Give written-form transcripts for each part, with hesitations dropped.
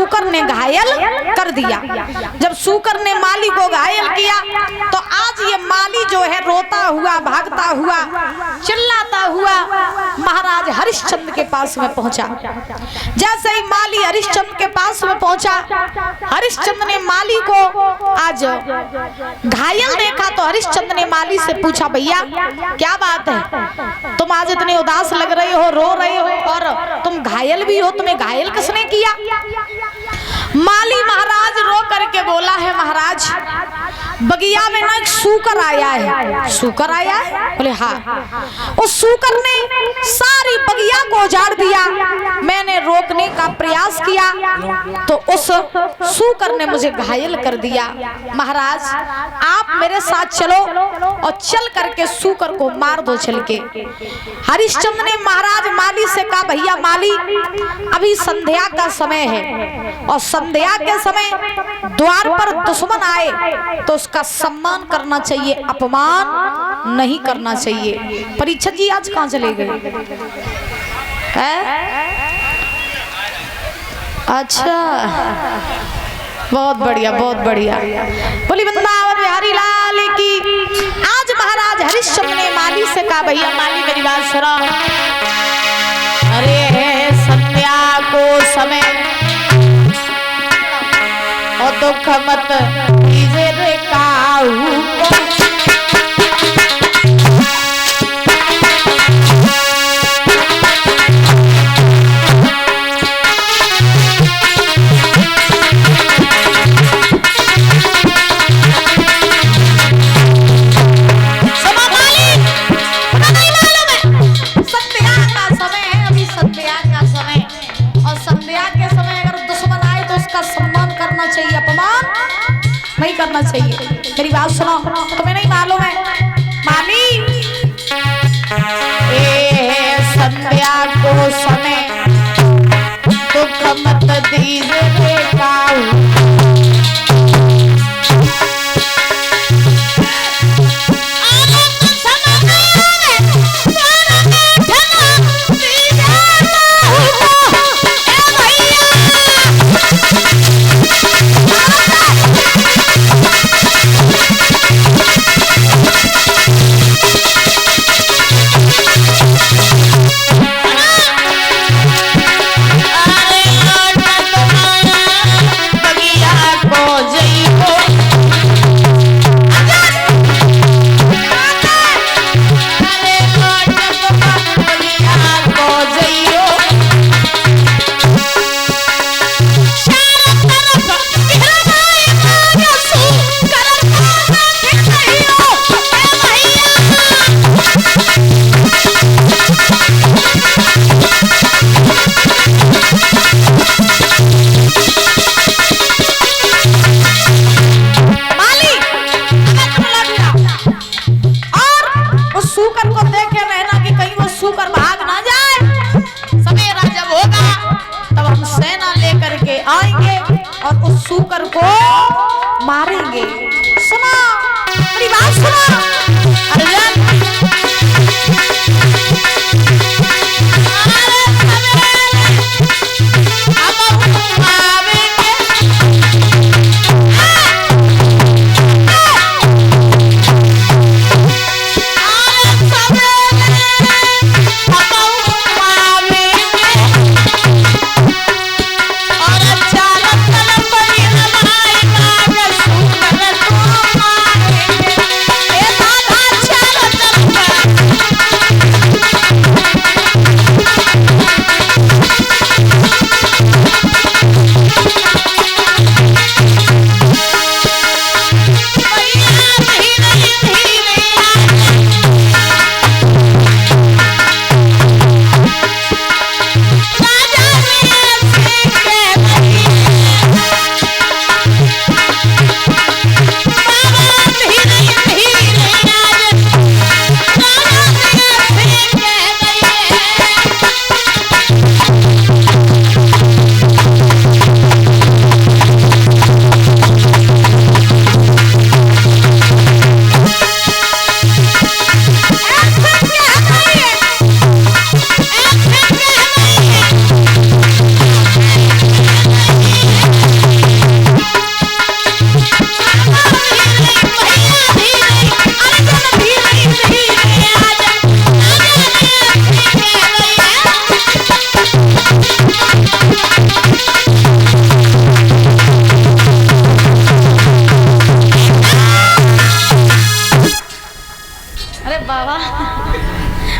सूकर ने घायल कर दिया। जब सूकर ने माली को घायल किया तो आज ये माली जो है रोता हुआ, भागता हुआ, चिल्लाता हुआ महाराज हरिश्चंद्र के पास में पहुंचा। जैसे ही माली हरिश्चंद्र के पास में पहुंचा, हरिश्चंद्र ने माली को आज घायल देखा तो हरिश्चंद्र ने माली से पूछा, भैया क्या बात है, तुम आज इतने उदास लग रहे हो, रो रहे हो और तुम घायल भी हो, तुम्हें घायल किसने किया? माली महाराज रो करके बोला है, महाराज बगिया में ना एक सूकर आया है। सूकर आया है? बोले हाँ। उस सूकर ने सारी बगिया को उजाड़ दिया। मैंने रोकने का प्रयास किया तो उस सूकर ने मुझे घायल कर दिया। महाराज आप मेरे साथ चलो और चल करके सूकर को मार दो चल के। हरिश्चंद्र ने महाराज माली से कहा, भैया माली अभी संध्या का समय है और संध्या के समय द्वार पर दुश्मन आए तो उसका सम्मान करना चाहिए, अपमान नहीं करना चाहिए। परीक्षित जी आज कहाँ चले गए? अच्छा, बहुत बढ़िया, बहुत बढ़िया। बोली वृंदावन बिहारी लाल की। आज महाराज हरिश्चंद्र ने माली से कहा, भैया माली मेरी बात सुनो, अरे संध्या को समय और दुख मत कीजिए रे काहू को। करना चाहिए। मेरी बात सुनो, तुम्हें नहीं मालूम है माली संध्या को समय दुख मत दीजिए काहू। सूकर को मारेंगे। सुना मेरी बात सुना अर्जुन। और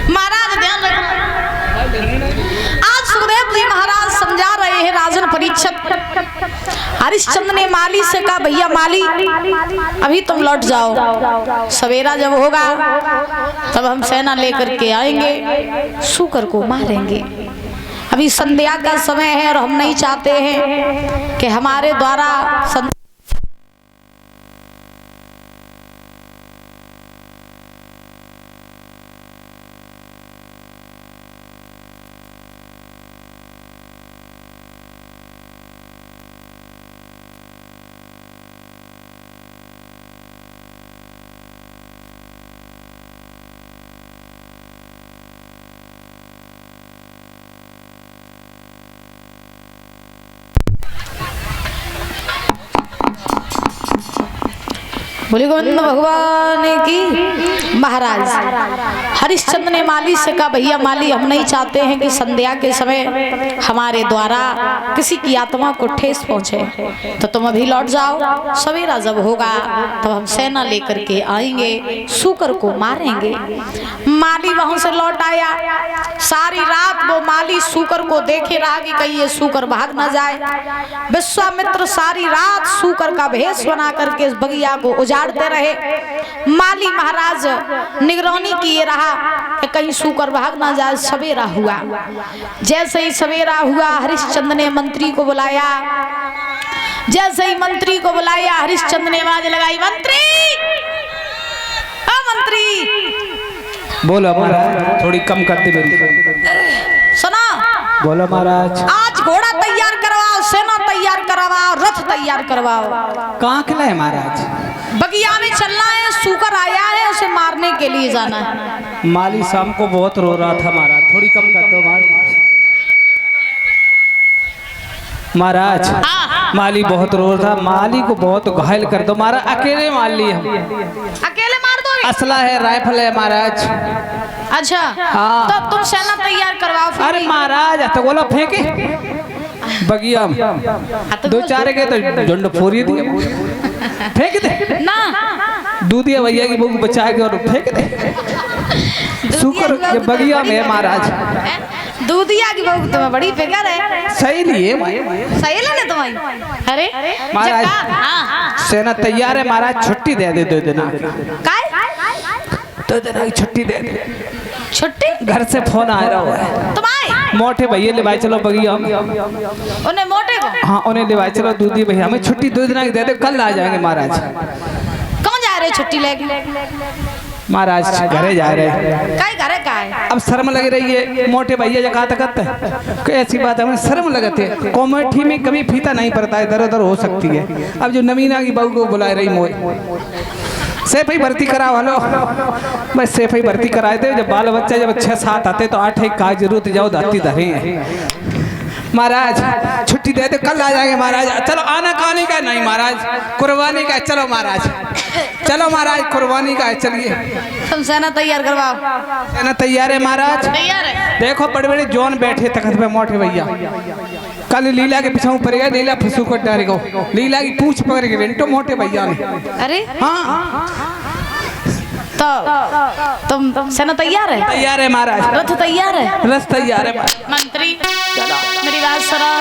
महाराज ध्यान रखना। आज सुखदेव जी महाराज समझा रहे हैं राजन परीक्षित। हरिश्चंद्र ने माली से कहा भैया माली अभी तुम लौट जाओ, सवेरा जब होगा तब हम सेना लेकर के आएंगे, शूकर को मारेंगे। अभी संध्या का समय है और हम नहीं चाहते हैं कि हमारे द्वारा बोले गोविंद भगवान की। महाराज हरिश्चंद्र ने माली से कहा भैया माली हम नहीं चाहते हैं कि संध्या के समय हमारे द्वारा किसी की आत्मा को ठेस पहुंचे, तो तुम अभी लौट जाओ, सवेरा जब होगा तब हम सेना लेकर के आएंगे, शूकर को मारेंगे। माली वहां से लौट आया। सारी रात वो माली शूकर को देखे रहा कि कहीं ये शूकर भाग ना जाए। विश्वामित्र सारी रात शूकर का भेष बना करके इस बगिया को उजाड़ते रहे। माली महाराज निगरानी किए रहा कि कहीं शूकर भाग ना जाए। सवेरा हुआ। जैसे ही सवेरा हुआ हरिश्चंद्र ने मंत्री को बुलाया। जैसे ही मंत्री को बुलाया हरिश्चंद्र ने आवाज लगाई, मंत्री मंत्री बोलो महाराज, थोड़ी कम करते सुना। बोलो महाराज। आज घोड़ा तैयार करवाओ, सेना तैयार करवाओ, रथ तैयार करवाओ। कहाँ के लिए महाराज? बगिया में चलना है, शूकर आया है, उसे मारने के लिए जाना है। माली शाम को बहुत रो रहा था महाराज, थोड़ी कम कर दो महाराज। माली बहुत रो रहा था, माली को बहुत घायल कर दो महाराज। अकेले मार लिए हम। अकेले मार दो? असला है, राइफल है महाराज। अच्छा हाँ। तो तुम सेना तैयार करवाओ। अरे महाराज तो बोला फेंके बगिया में दो चार के तो झुंड फोड़ी दिए, फेंक दे ना। दूधिया भैया की बहू बचा के और फेंक दे। शुक्र ये बगिया में महाराज। दूधिया की बहू तुम्हें बड़ी फिकर है। सही नहीं है सही लेने तुम्हारी। अरे महाराज सेना तैयार है महाराज, छुट्टी दे दे 2 दिन तो की छुट्टी दे दे। छुट्टी? घर से फोन आ रहा है तुम्हारे मोटे भैया ले भाई चलो बगिया में। उन्हें मोटे को? हाँ उन्हें ले भाई चलो दूधी भैया हमें छुट्टी 2 दिन की दे दे, कल आ जाएंगे महाराज। कौन जा रहे छुट्टी लेके? महाराज घरे जा रहे हैं। काय घरे काय? अब शर्म लग रही है मोटे भैया जगह तक ऐसी बात है, हमें शर्म लगते है। कॉमेडी में कभी फीता नहीं पड़ता है, दर उधर हो सकती है। अब जो नवीना की बहू को बुला रही मोई सेफ ही भर्ती कराओ। हेलो मैं सेफ ही भर्ती कराए थे। जब बाल बच्चा जब 6-7 आते तो 8 एक का जरूरत जाओ दाती धरे महाराज। छुट्टी दे दे, कल आ जाएंगे महाराज। चलो आना कहानी का नहीं महाराज, कुर्बानी का। चलो महाराज, चलो महाराज कुर्बानी का है। चलिए तुम सेना तैयार करवाओ। सेना तैयार है महाराज। तैयार है। देखो बड़े बड़े जॉन बैठे तख्त पे मोटे भैया। कल लीला के पीछे ऊपर गया, लीला फंसू कर डारे को लीला की पूछ पकड़ के रेंटो मोटे भैया ने। अरे हाँ तो तुम सेना तैयार है? तैयार है महाराज। रथ तैयार है? रथ तैयार है। मंत्री मेरी बात सुनो।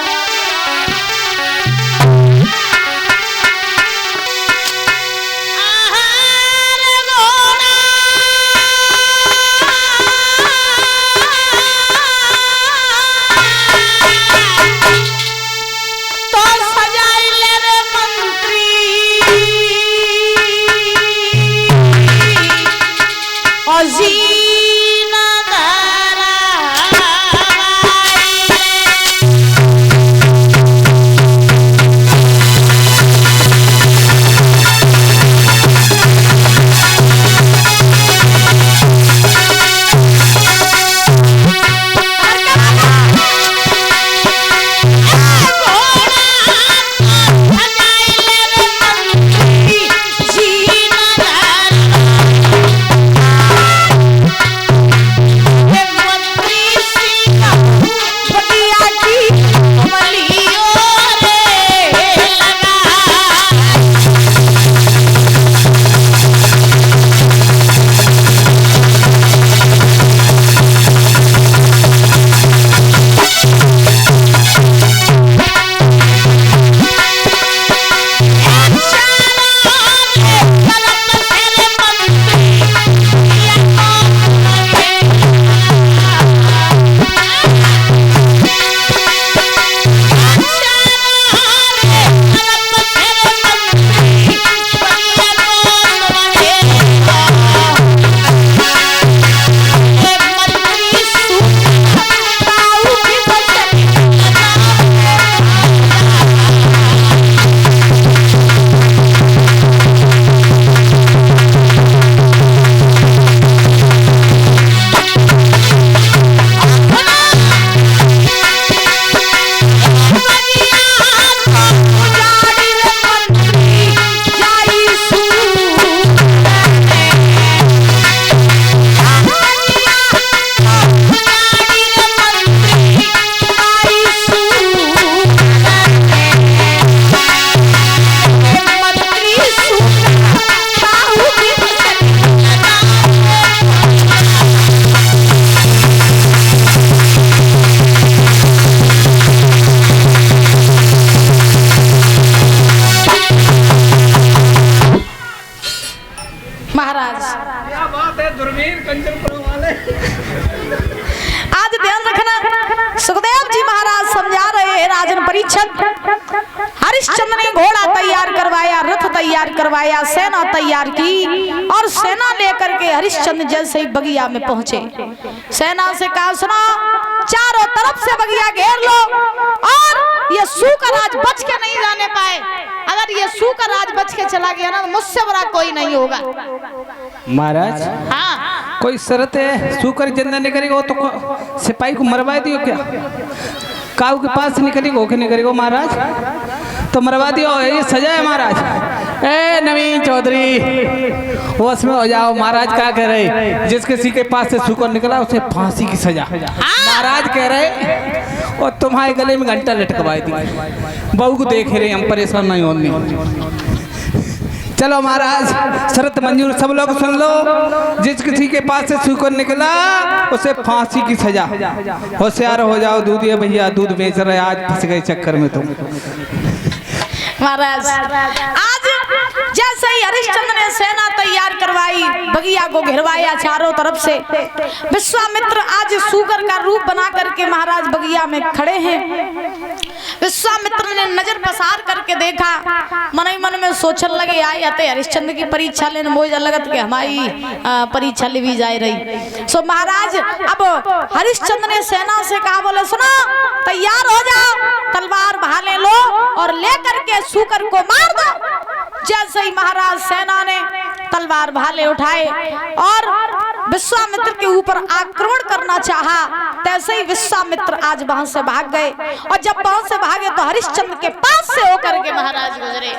हरिश्चंद्र ने घोड़ा तैयार करवाया, रथ तैयार करवाया, सेना तैयार की और सेना लेकर के हरिश्चंद्र जैसे ही बगिया में पहुंचे, सेना से कहा सुना चारों तरफ से बगिया घेर लो और ये सूकर आज बच के नहीं जाने पाए। अगर ये सूकर आज बच के चला गया ना तो मुझसे बड़ा कोई नहीं होगा। महाराज हाँ कोई शर्त है, सूकर जिंदा नहीं करेगा तो सिपाही को मरवा दियो क्या? काऊ के पास से निकलेगा ओके नहीं करेगा महाराज तो मरवा दियो, ये सजा है महाराज। ए नवीन चौधरी वो उसमें हो जाओ महाराज, क्या कह रहे जिस किसी के पास से सूकर निकला उसे फांसी की सजा महाराज कह रहे, और तुम्हारे गले में घंटा लटकवा दी। बहू को देख रहे हम परेशान नहीं होने। चलो महाराज शर्त मंजूर, सब लोग सुन लो, जिस किसी के पास से सूकर निकला उसे फांसी की सजा। होशियार हो जाओ, दूध है भैया, दूध बेच रहे आज फंस गए चक्कर में तुम। महाराज आज जैसे ही हरिश्चंद्र ने सेना तैयार करवाई, बगिया को घेरवाया चारों तरफ से, विश्वामित्र आज सूकर का रूप बना करके महाराज बगिया में खड़े हैं। विश्वामित्र ने नजर पसार करके देखा, मन ही मन में सोचने लगे आए आते हरिश्चंद्र की परीक्षा लेने मोजा लगत के हमारी परीक्षा ली भी जाए रही। सो महाराज अब हरिश्चंद्र ने सेना से कहा, बोले सुनो तैयार हो जाओ, तलवार भाले लो और लेकर के सूकर को मार दो। जैसे ही महाराज सेना ने तलवार भाले उठाए और विश्वामित्र के ऊपर आक्रमण करना चाहा, तैसे ही विश्वामित्र आज वहां से भाग गए। और जब वहां से भागे तो हरिश्चंद्र के पास से होकर के महाराज गुजरे।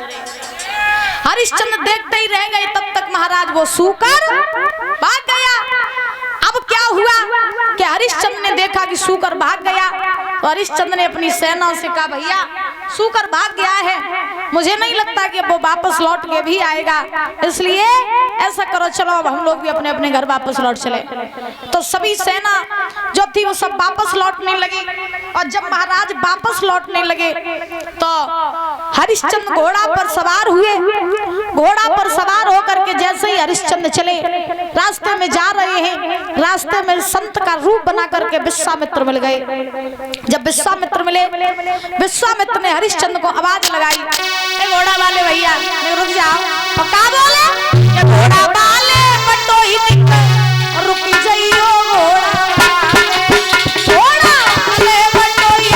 हरिश्चंद्र देखते ही रह गए, तब तक महाराज वो सूकर भाग गया। अब क्या हुआ कि हरिश्चंद्र ने देखा कि सूकर भाग गया, तो हरिश्चंद्र ने अपनी सेना से कहा, भैया सूकर भाग गया है, मुझे नहीं लगता कि वो वापस लौट के भी आएगा, इसलिए ऐसा करो चलो अब हम लोग भी अपने अपने घर वापस लौट चले। तो सभी सेना जो थी वो सब वापस लौटने लगी। और जब महाराज वापस लौटने लगे तो हरिश्चंद्र घोड़ा पर सवार हुए। घोड़ा पर सवार होकर के जैसे ही हरिश्चंद्र चले, रास्ते में जा रहे हैं, रास्ते में संत का रूप बना करके विश्वामित्र मिल गए। जब विश्वामित्र मिले, विश्वामित्र ने हरिश्चंद्र को आवाज लगाई, घोड़ा वाले भैया रुक जाओ। और क्या बोले, घोड़ा वाले बटो ही रुक जाइयो, घोड़ा वाले बटो ही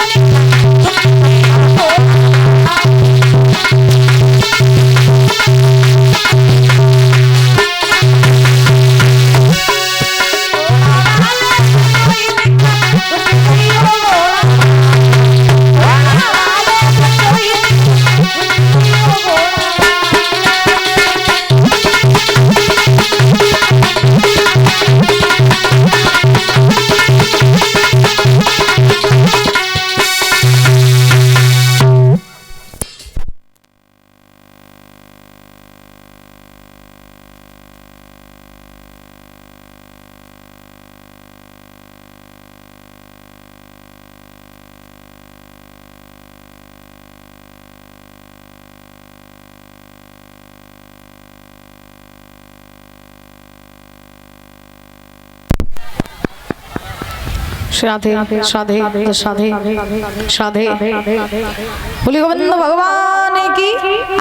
श्राद्धे श्राद्धे श्राद्धे श्राद्धे। बोली गोविंद भगवान की।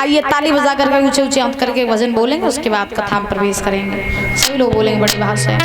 आइए ताली बजा करके ऊंचे ऊंचे हाथ करके भजन बोलेंगे, उसके बाद कथा में प्रवेश करेंगे। सभी लोग बोलेंगे बड़ी भाषा से।